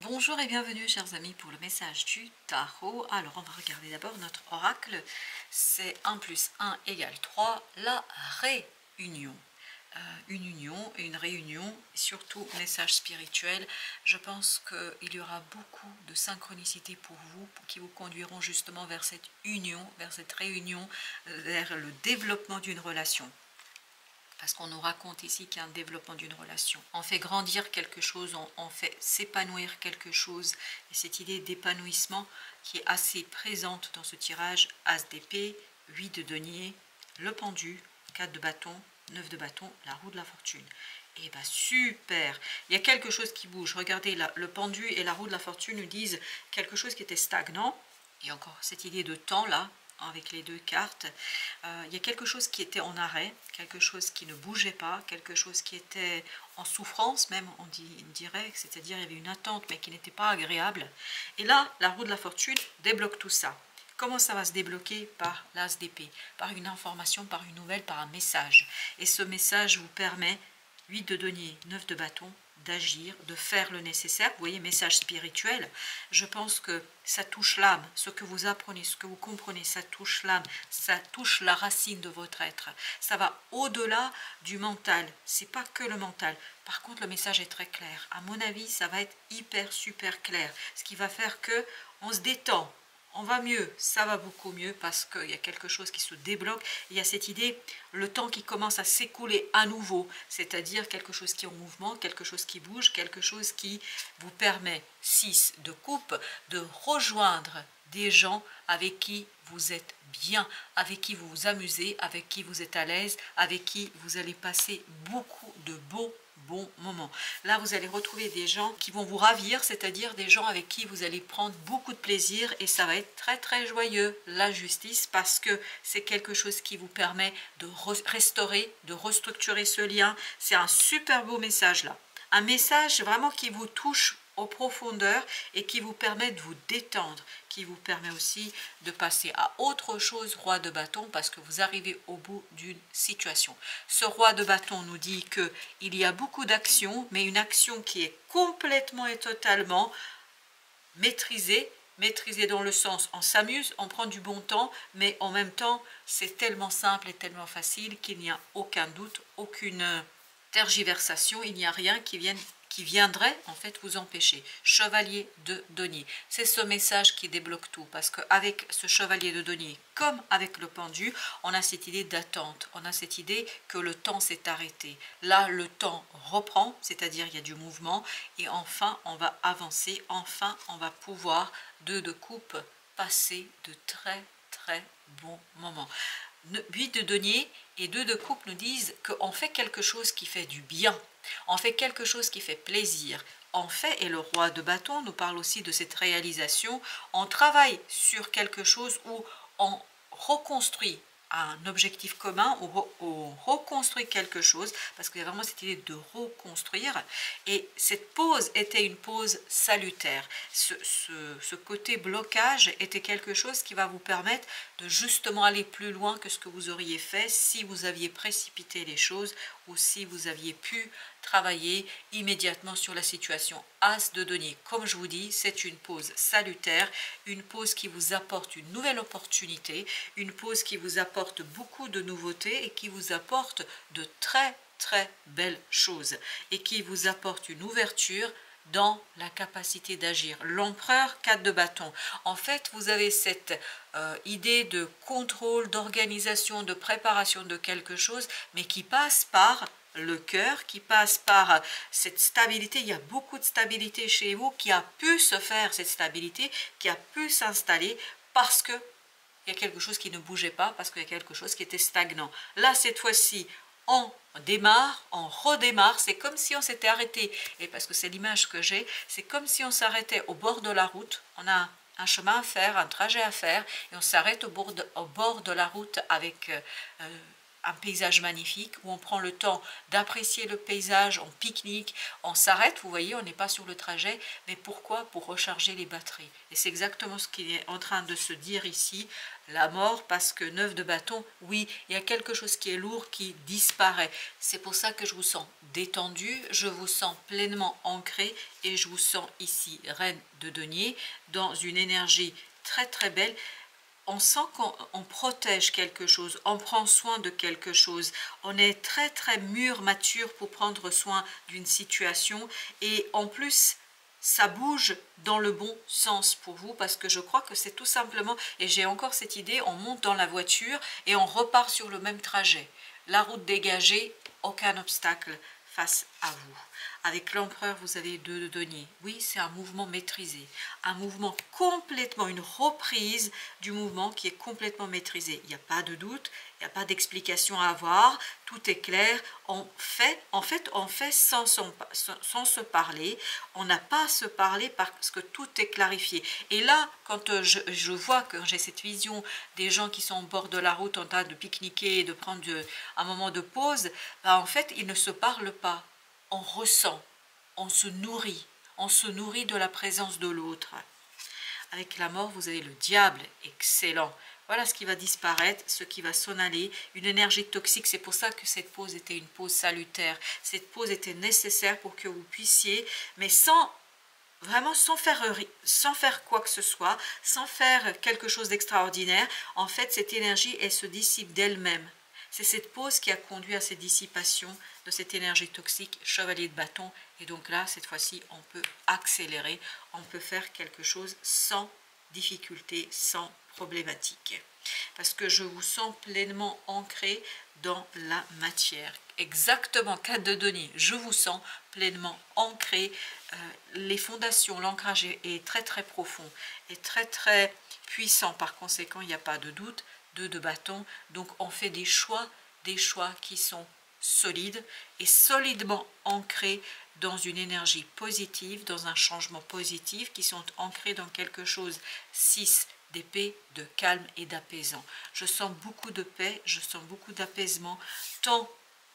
Bonjour et bienvenue chers amis pour le message du tarot. Alors on va regarder d'abord notre oracle. C'est 1 plus 1 égale 3, la réunion. Une union, une réunion, et surtout message spirituel. Je pense qu'il y aura beaucoup de synchronicité pour vous, qui vous conduiront justement vers cette union, vers cette réunion, vers le développement d'une relation. Parce qu'on nous raconte ici qu'il y a un développement d'une relation. On fait grandir quelque chose, on fait s'épanouir quelque chose. Et cette idée d'épanouissement qui est assez présente dans ce tirage, As d'épée, 8 de denier, le pendu, 4 de bâton, 9 de bâton, la roue de la fortune. Et bien super, il y a quelque chose qui bouge. Regardez, là, le pendu et la roue de la fortune nous disent quelque chose qui était stagnant. Et encore cette idée de temps là, avec les deux cartes, il y a quelque chose qui était en arrêt, quelque chose qui ne bougeait pas, quelque chose qui était en souffrance même, on dirait, c'est-à-dire il y avait une attente mais qui n'était pas agréable. Et là, la roue de la fortune débloque tout ça. Comment ça va se débloquer? Par l'as d'épée, par une information, par une nouvelle, par un message. Et ce message vous permet, 8 de denier, 9 de bâton, d'agir, de faire le nécessaire. Vous voyez, message spirituel. Je pense que ça touche l'âme. Ce que vous apprenez, ce que vous comprenez, ça touche l'âme. Ça touche la racine de votre être. Ça va au-delà du mental. C'est pas que le mental. Par contre, le message est très clair. À mon avis, ça va être hyper, super clair. Ce qui va faire que on se détend. On va mieux, ça va beaucoup mieux parce qu'il y a quelque chose qui se débloque. Il y a cette idée, le temps qui commence à s'écouler à nouveau, c'est-à-dire quelque chose qui est en mouvement, quelque chose qui bouge, quelque chose qui vous permet, 6 de coupe, de rejoindre des gens avec qui vous êtes bien, avec qui vous vous amusez, avec qui vous êtes à l'aise, avec qui vous allez passer beaucoup de bons moments. Là, vous allez retrouver des gens qui vont vous ravir, c'est-à-dire des gens avec qui vous allez prendre beaucoup de plaisir et ça va être très très joyeux, la justice, parce que c'est quelque chose qui vous permet de restaurer, de restructurer ce lien. C'est un super beau message là. Un message vraiment qui vous touche aux profondeurs et qui vous permet de vous détendre, qui vous permet aussi de passer à autre chose, roi de bâton, parce que vous arrivez au bout d'une situation. Ce roi de bâton nous dit qu'il y a beaucoup d'actions, mais une action qui est complètement et totalement maîtrisée, maîtrisée dans le sens on s'amuse, on prend du bon temps, mais en même temps c'est tellement simple et tellement facile qu'il n'y a aucun doute, aucune tergiversation, il n'y a rien qui viendrait en fait vous empêcher. Chevalier de denier, c'est ce message qui débloque tout, parce qu'avec ce chevalier de denier, comme avec le pendu, on a cette idée d'attente, on a cette idée que le temps s'est arrêté. Là, le temps reprend, c'est-à-dire il y a du mouvement, et enfin on va avancer, enfin on va pouvoir, 2 de coupe, passer de très très bons moments. 8 de denier et 2 de coupe nous disent qu'on fait quelque chose qui fait du bien, on fait quelque chose qui fait plaisir. En fait, et le roi de bâton nous parle aussi de cette réalisation, on travaille sur quelque chose où on reconstruit un objectif commun, ou on reconstruit quelque chose, parce qu'il y a vraiment cette idée de reconstruire, et cette pause était une pause salutaire. Ce côté blocage était quelque chose qui va vous permettre de justement aller plus loin que ce que vous auriez fait si vous aviez précipité les choses, ou si vous aviez pu travailler immédiatement sur la situation. As de denier, comme je vous dis, c'est une pause salutaire, une pause qui vous apporte une nouvelle opportunité, une pause qui vous apporte beaucoup de nouveautés et qui vous apporte de très très belles choses et qui vous apporte une ouverture dans la capacité d'agir. L'empereur, 4 de bâton. En fait, vous avez cette idée de contrôle, d'organisation, de préparation de quelque chose, mais qui passe par le cœur, qui passe par cette stabilité. Il y a beaucoup de stabilité chez vous qui a pu se faire, cette stabilité qui a pu s'installer parce que il y a quelque chose qui ne bougeait pas, parce qu'il y a quelque chose qui était stagnant. Là, cette fois-ci, on démarre, on redémarre, c'est comme si on s'était arrêté, et parce que c'est l'image que j'ai, c'est comme si on s'arrêtait au bord de la route, on a un chemin à faire, un trajet à faire, et on s'arrête au bord de la route avec un paysage magnifique, où on prend le temps d'apprécier le paysage, on pique-nique, on s'arrête, vous voyez, on n'est pas sur le trajet, mais pourquoi? Pour recharger les batteries. Et c'est exactement ce qu'il est en train de se dire ici, la mort, parce que 9 de bâton, oui, il y a quelque chose qui est lourd, qui disparaît. C'est pour ça que je vous sens détendu, je vous sens pleinement ancré, et je vous sens ici, reine de denier, dans une énergie très très belle. On sent qu'on protège quelque chose, on prend soin de quelque chose, on est très très mûr, mature pour prendre soin d'une situation, et en plus ça bouge dans le bon sens pour vous, parce que je crois que c'est tout simplement, et j'ai encore cette idée, on monte dans la voiture et on repart sur le même trajet, la route dégagée, aucun obstacle face à vous. Avec l'empereur, vous avez 2 de denier. Oui, c'est un mouvement maîtrisé. Un mouvement complètement, une reprise du mouvement qui est complètement maîtrisé. Il n'y a pas de doute, il n'y a pas d'explication à avoir. Tout est clair. On fait sans se parler. On n'a pas à se parler parce que tout est clarifié. Et là, quand je vois que j'ai cette vision des gens qui sont au bord de la route en train de pique-niquer et de prendre un moment de pause, ben en fait, ils ne se parlent pas. On ressent, on se nourrit de la présence de l'autre. Avec la mort, vous avez le diable, excellent. Voilà ce qui va disparaître, ce qui va s'en aller, une énergie toxique. C'est pour ça que cette pause était une pause salutaire. Cette pause était nécessaire pour que vous puissiez, mais vraiment sans faire quoi que ce soit, sans faire quelque chose d'extraordinaire. En fait, cette énergie, elle se dissipe d'elle-même. C'est cette pause qui a conduit à cette dissipation de cette énergie toxique, chevalier de bâton. Et donc là, cette fois-ci, on peut accélérer, on peut faire quelque chose sans difficulté, sans problématique. Parce que je vous sens pleinement ancré dans la matière. Exactement, 4 de denier, je vous sens pleinement ancré. Les fondations, l'ancrage est très très profond et très très puissant. Par conséquent, il n'y a pas de doute. 2 de bâton, donc on fait des choix qui sont solides et solidement ancrés dans une énergie positive, dans un changement positif, qui sont ancrés dans quelque chose. 6 d'épée, de calme et d'apaisant. Je sens beaucoup de paix, je sens beaucoup d'apaisement, tant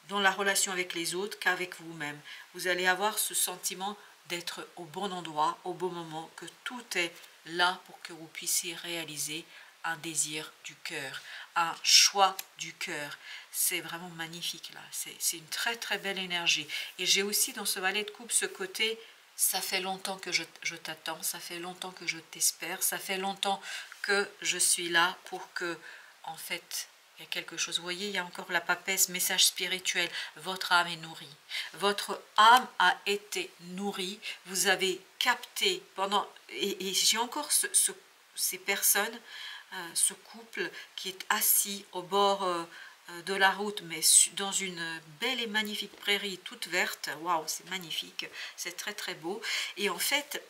dans la relation avec les autres qu'avec vous-même. Vous allez avoir ce sentiment d'être au bon endroit, au bon moment, que tout est là pour que vous puissiez réaliser un désir du cœur, un choix du cœur. C'est vraiment magnifique là, c'est une très très belle énergie. Et j'ai aussi dans ce valet de coupe ce côté, ça fait longtemps que je t'attends, ça fait longtemps que je t'espère, ça fait longtemps que je suis là pour que, en fait, il y a quelque chose. Vous voyez, il y a encore la papesse, message spirituel, votre âme est nourrie. Votre âme a été nourrie, vous avez capté pendant, et j'ai encore ces personnes, ce couple qui est assis au bord de la route, mais dans une belle et magnifique prairie toute verte. Waouh, c'est magnifique, c'est très très beau. Et en fait,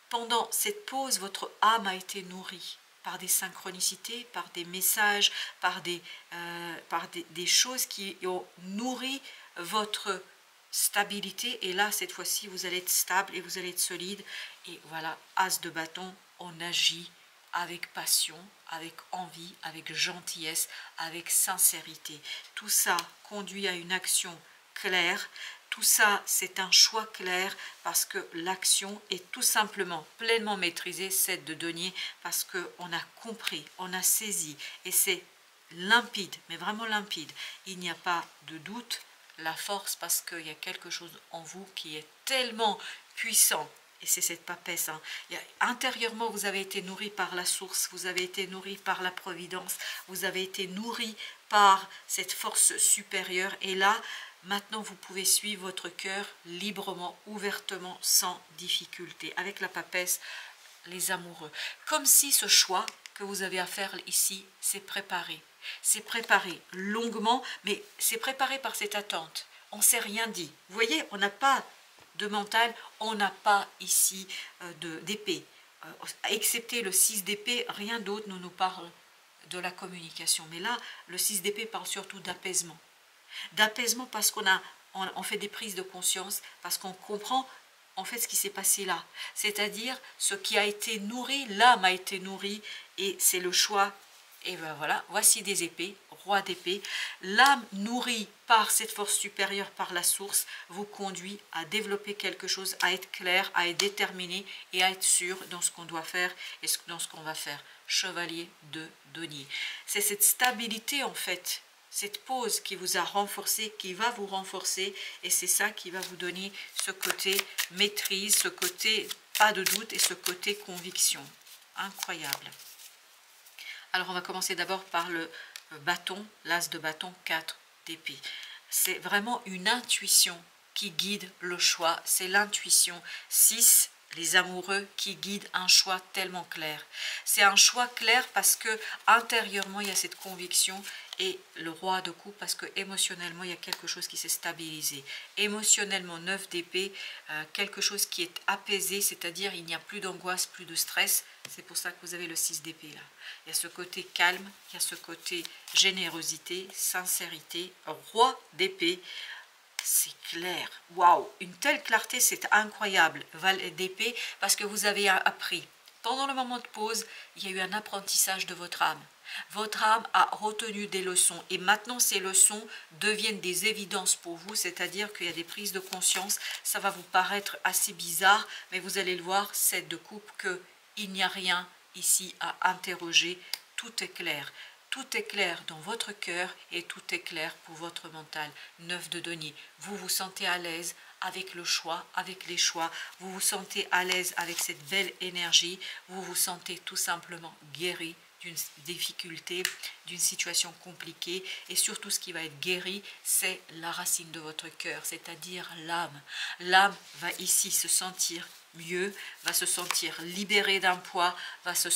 pendant cette pause, votre âme a été nourrie par des synchronicités, par des messages, par des choses qui ont nourri votre stabilité. Et là, cette fois-ci, vous allez être stable et vous allez être solide. Et voilà, as de bâton, on agit avec passion, avec envie, avec gentillesse, avec sincérité. Tout ça conduit à une action claire. Tout ça, c'est un choix clair parce que l'action est tout simplement pleinement maîtrisée, 7 de denier, parce qu'on a compris, on a saisi et c'est limpide, mais vraiment limpide. Il n'y a pas de doute, la force, parce qu'il y a quelque chose en vous qui est tellement puissant. Et c'est cette papesse. Hein. Intérieurement, vous avez été nourri par la source, vous avez été nourri par la providence, vous avez été nourri par cette force supérieure. Et là, maintenant, vous pouvez suivre votre cœur librement, ouvertement, sans difficulté. Avec la papesse, les amoureux. Comme si ce choix que vous avez à faire ici, c'est préparé. C'est préparé longuement, mais c'est préparé par cette attente. On ne s'est rien dit. Vous voyez, on n'a pas de mental, on n'a pas ici d'épée. Excepté le 6 d'épée, rien d'autre ne nous parle de la communication. Mais là, le 6 d'épée parle surtout d'apaisement. D'apaisement parce on fait des prises de conscience, parce qu'on comprend en fait ce qui s'est passé là. C'est-à-dire ce qui a été nourri, l'âme a été nourrie, et c'est le choix. Et ben voilà, voici des épées, roi d'épée. L'âme nourrie par cette force supérieure, par la source, vous conduit à développer quelque chose, à être clair, à être déterminé et à être sûr dans ce qu'on doit faire et dans ce qu'on va faire. Chevalier de denier. C'est cette stabilité en fait, cette pause qui vous a renforcé, qui va vous renforcer, et c'est ça qui va vous donner ce côté maîtrise, ce côté pas de doute et ce côté conviction. Incroyable. Alors on va commencer d'abord par le bâton, l'as de bâton, 4 d'épée. C'est vraiment une intuition qui guide le choix, c'est l'intuition. 6, les amoureux qui guident un choix tellement clair. C'est un choix clair parce que intérieurement il y a cette conviction, et le roi de coupe parce que émotionnellement il y a quelque chose qui s'est stabilisé. Émotionnellement, 9 d'épée, quelque chose qui est apaisé, c'est-à-dire il n'y a plus d'angoisse, plus de stress. C'est pour ça que vous avez le 6 d'épée là. Il y a ce côté calme, il y a ce côté générosité, sincérité, roi d'épée. C'est clair, waouh, une telle clarté, c'est incroyable, valet d'épée, parce que vous avez appris. Pendant le moment de pause, il y a eu un apprentissage de votre âme. Votre âme a retenu des leçons et maintenant ces leçons deviennent des évidences pour vous, c'est-à-dire qu'il y a des prises de conscience. Ça va vous paraître assez bizarre, mais vous allez le voir, 7 de coupe, qu'il n'y a rien ici à interroger, tout est clair. Tout est clair dans votre cœur et tout est clair pour votre mental. 9 de denier. Vous vous sentez à l'aise avec le choix, avec les choix. Vous vous sentez à l'aise avec cette belle énergie. Vous vous sentez tout simplement guéri d'une difficulté, d'une situation compliquée. Et surtout, ce qui va être guéri, c'est la racine de votre cœur, c'est-à-dire l'âme. L'âme va ici se sentir mieux, va se sentir libérée d'un poids, va se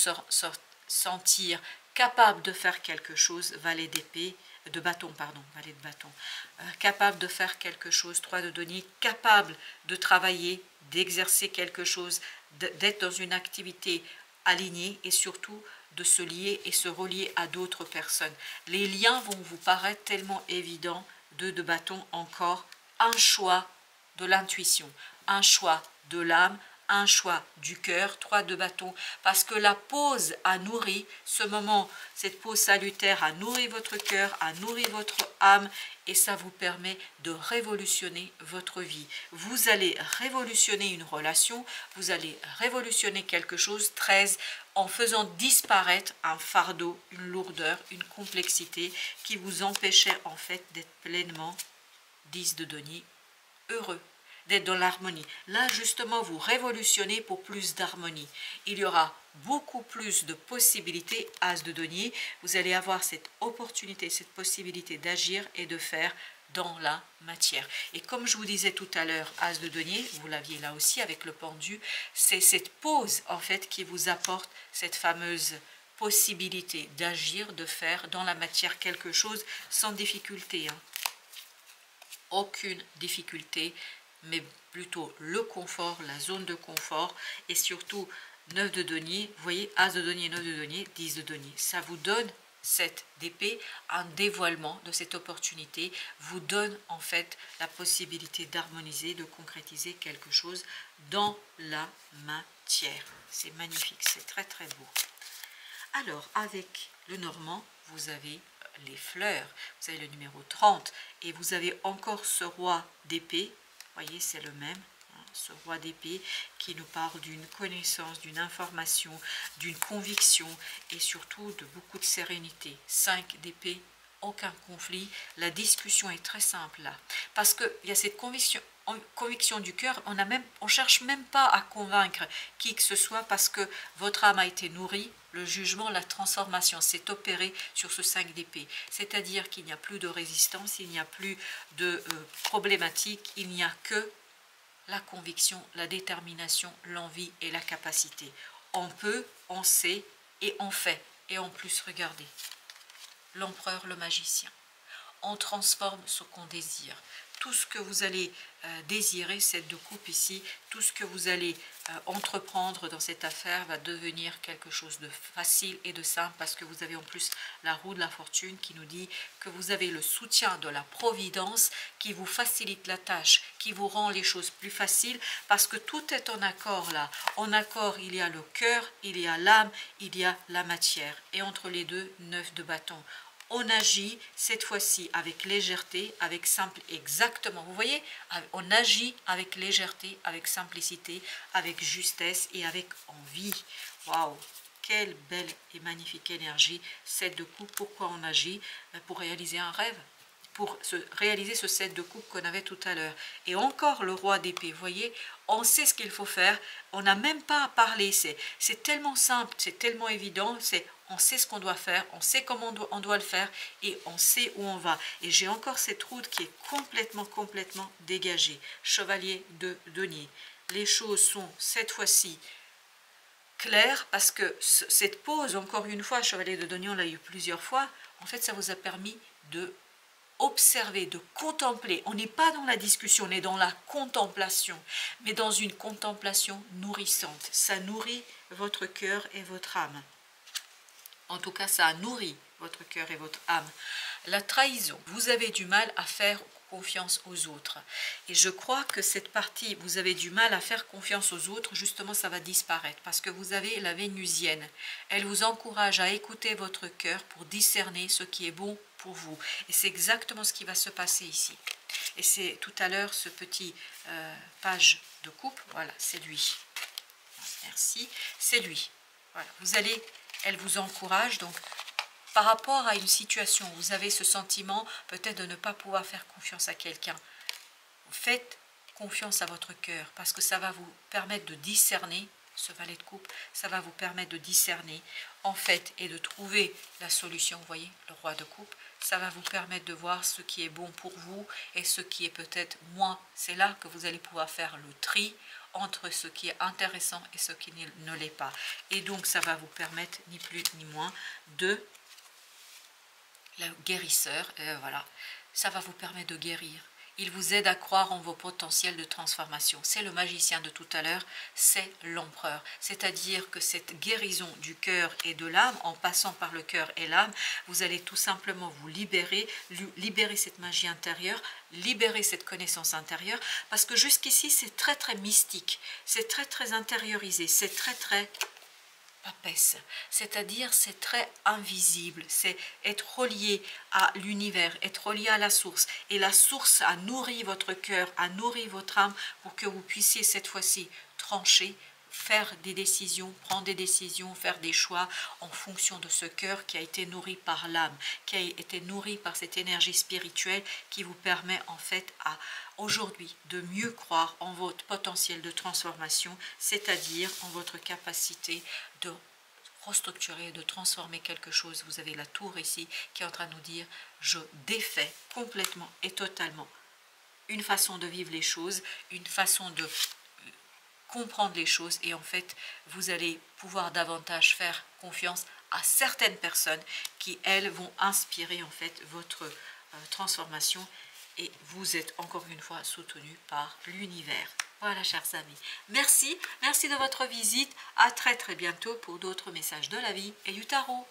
sentir capable de faire quelque chose, valet d'épée, de bâton, pardon, valet de bâton, capable de faire quelque chose, 3 de denier, capable de travailler, d'exercer quelque chose, d'être dans une activité alignée et surtout de se lier et se relier à d'autres personnes. Les liens vont vous paraître tellement évidents, 2 de bâton encore, un choix de l'intuition, un choix de l'âme, un choix du cœur, 3 de bâton, parce que la pause a nourri, ce moment, cette pause salutaire a nourri votre cœur, a nourri votre âme, et ça vous permet de révolutionner votre vie. Vous allez révolutionner une relation, vous allez révolutionner quelque chose, 13, en faisant disparaître un fardeau, une lourdeur, une complexité qui vous empêchait en fait d'être pleinement, 10 de denier, heureux, d'être dans l'harmonie. Là, justement, vous révolutionnez pour plus d'harmonie. Il y aura beaucoup plus de possibilités, as de denier. Vous allez avoir cette opportunité, cette possibilité d'agir et de faire dans la matière. Et comme je vous disais tout à l'heure, as de denier, vous l'aviez là aussi avec le pendu, c'est cette pause, en fait, qui vous apporte cette fameuse possibilité d'agir, de faire dans la matière quelque chose sans difficulté. Aucune difficulté, mais plutôt le confort, la zone de confort, et surtout 9 de denier, vous voyez, as de denier, 9 de denier, 10 de denier. Ça vous donne 7 d'épée, un dévoilement de cette opportunité, vous donne en fait la possibilité d'harmoniser, de concrétiser quelque chose dans la matière. C'est magnifique, c'est très très beau. Alors, avec le normand, vous avez les fleurs, vous avez le numéro 30, et vous avez encore ce roi d'épée. Vous voyez, c'est le même, hein, ce roi d'épée qui nous parle d'une connaissance, d'une information, d'une conviction et surtout de beaucoup de sérénité. 5 d'épée, aucun conflit. La discussion est très simple là, parce qu'il y a cette conviction du cœur, on cherche même pas à convaincre qui que ce soit parce que votre âme a été nourrie. Le jugement, la transformation s'est opérée sur ce 5 d'épée. C'est-à-dire qu'il n'y a plus de résistance, il n'y a plus de problématique, il n'y a que la conviction, la détermination, l'envie et la capacité. On peut, on sait et on fait. Et en plus, regardez, l'empereur, le magicien. On transforme ce qu'on désire. Tout ce que vous allez désirer, cette de coupe ici, tout ce que vous allez entreprendre dans cette affaire va devenir quelque chose de facile et de simple parce que vous avez en plus la roue de la fortune qui nous dit que vous avez le soutien de la providence qui vous facilite la tâche, qui vous rend les choses plus faciles parce que tout est en accord là. En accord, il y a le cœur, il y a l'âme, il y a la matière. Et entre les deux, 9 de bâton. on agit cette fois-ci avec légèreté, avec simple, exactement, vous voyez, on agit avec légèreté, avec simplicité, avec justesse et avec envie. Waouh, quelle belle et magnifique énergie, 7 de coupe. Pourquoi on agit? Pour réaliser un rêve, pour réaliser ce 7 de coupe qu'on avait tout à l'heure. Et encore le roi d'épée, vous voyez, on sait ce qu'il faut faire, on n'a même pas à parler, c'est tellement simple, c'est tellement évident, on sait ce qu'on doit faire, on sait comment on doit le faire et on sait où on va. Et j'ai encore cette route qui est complètement dégagée. Chevalier de denier. Les choses sont cette fois-ci claires parce que cette pause, encore une fois, chevalier de denier, on l'a eu plusieurs fois, en fait ça vous a permis de observer, de contempler. On n'est pas dans la discussion, on est dans la contemplation, mais dans une contemplation nourrissante. Ça nourrit votre cœur et votre âme. En tout cas, ça nourrit votre cœur et votre âme. La trahison, vous avez du mal à faire confiance aux autres. Et je crois que cette partie, vous avez du mal à faire confiance aux autres, justement, ça va disparaître parce que vous avez la vénusienne. Elle vous encourage à écouter votre cœur pour discerner ce qui est bon pour vous. Et c'est exactement ce qui va se passer ici. Et c'est tout à l'heure ce petit page de coupe, voilà, c'est lui. Merci, c'est lui. Voilà, vous allez, elle vous encourage, donc par rapport à une situation, vous avez ce sentiment peut-être de ne pas pouvoir faire confiance à quelqu'un. Faites confiance à votre cœur parce que ça va vous permettre de discerner, ce valet de coupe, ça va vous permettre de discerner en fait et de trouver la solution, vous voyez, le roi de coupe, ça va vous permettre de voir ce qui est bon pour vous et ce qui est peut-être moins. C'est là que vous allez pouvoir faire le tri entre ce qui est intéressant et ce qui ne l'est pas. Et donc ça va vous permettre ni plus ni moins de le guérisseur, voilà, ça va vous permettre de guérir. Il vous aide à croire en vos potentiels de transformation. C'est le magicien de tout à l'heure, c'est l'empereur. C'est-à-dire que cette guérison du cœur et de l'âme, en passant par le cœur et l'âme, vous allez tout simplement vous libérer cette magie intérieure, libérer cette connaissance intérieure, parce que jusqu'ici c'est très mystique, c'est très intériorisé, c'est très papesse, c'est-à-dire c'est très invisible, c'est être relié à l'univers, être relié à la source, et la source a nourri votre cœur, a nourri votre âme pour que vous puissiez cette fois-ci trancher, faire des décisions, prendre des décisions, faire des choix en fonction de ce cœur qui a été nourri par l'âme, qui a été nourri par cette énergie spirituelle qui vous permet en fait à aujourd'hui de mieux croire en votre potentiel de transformation, c'est-à-dire en votre capacité de restructurer, de transformer quelque chose. Vous avez la tour ici qui est en train de nous dire je défais complètement et totalement une façon de vivre les choses, une façon de comprendre les choses, et en fait vous allez pouvoir davantage faire confiance à certaines personnes qui elles vont inspirer en fait votre transformation, et vous êtes encore une fois soutenu par l'univers. Voilà, chers amis, merci de votre visite, à très bientôt pour d'autres messages de la vie et du tarot.